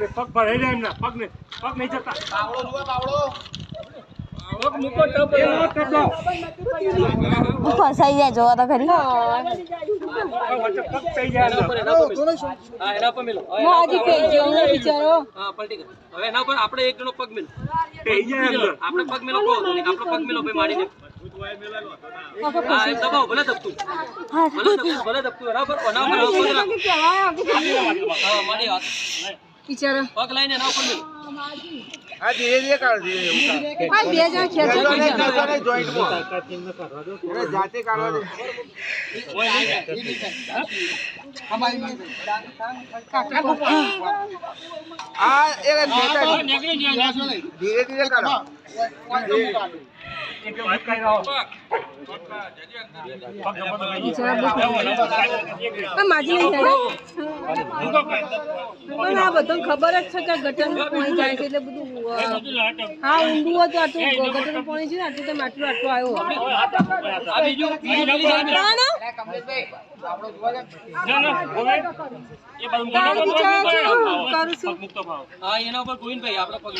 પગ ભરાઈ જાય એમના પગ નહીં જતા ફસાઈ જાય જોવા તો ખરી હવે એના પર આપણે એક જણો પગ મેલો આપણે પગ મેલો આપણો પગ મેલો ભાઈ મારીને દબાવો ભલે દબતું બરાબર મારી વાત પગ લઈને એના ઉપર મેલો આ ધીરે ધીરે કાઢ દે આ બે જણ ખેંચો જોઈન્ટમાં જાતે કાઢવા દે આ એક ધીરે ધીરે કાઢો આ બધું ખબર જ છે કે ગટર પાણી જાય છે એટલે બધું હા ઊંડું હતું આટલું ગટર પાણી છે ને આટલું આટલું આવ્યો એના ઉપર ગોવિંદભાઈ આપણે પગ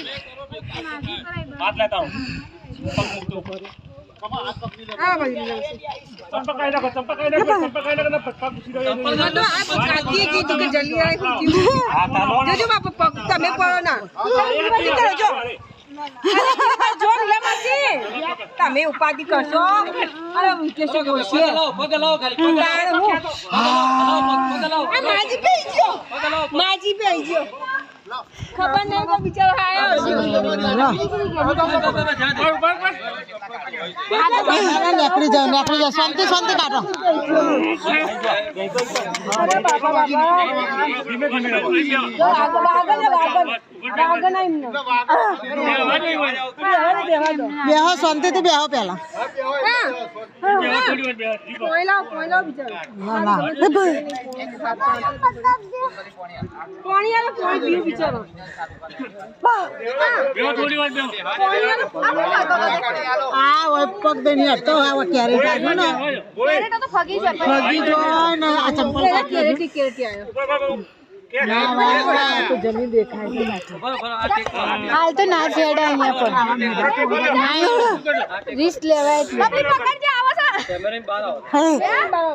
તમે પડો ના તમે ઉપાધિ કરશો માજી પે ગયો ખબર નહીં તો બિચારો આવ્યો નીકળી જાઓ શાંતિ કાઢો બેહો શાંતિથી બેહો પેલા પગ દે નહીં હટતો ક્યારે ફગી જાય ને આ ચંપલ જમીન દેખાય હાલ તો ના છેડે અહીંયા પણ રિસ્ક લેવાય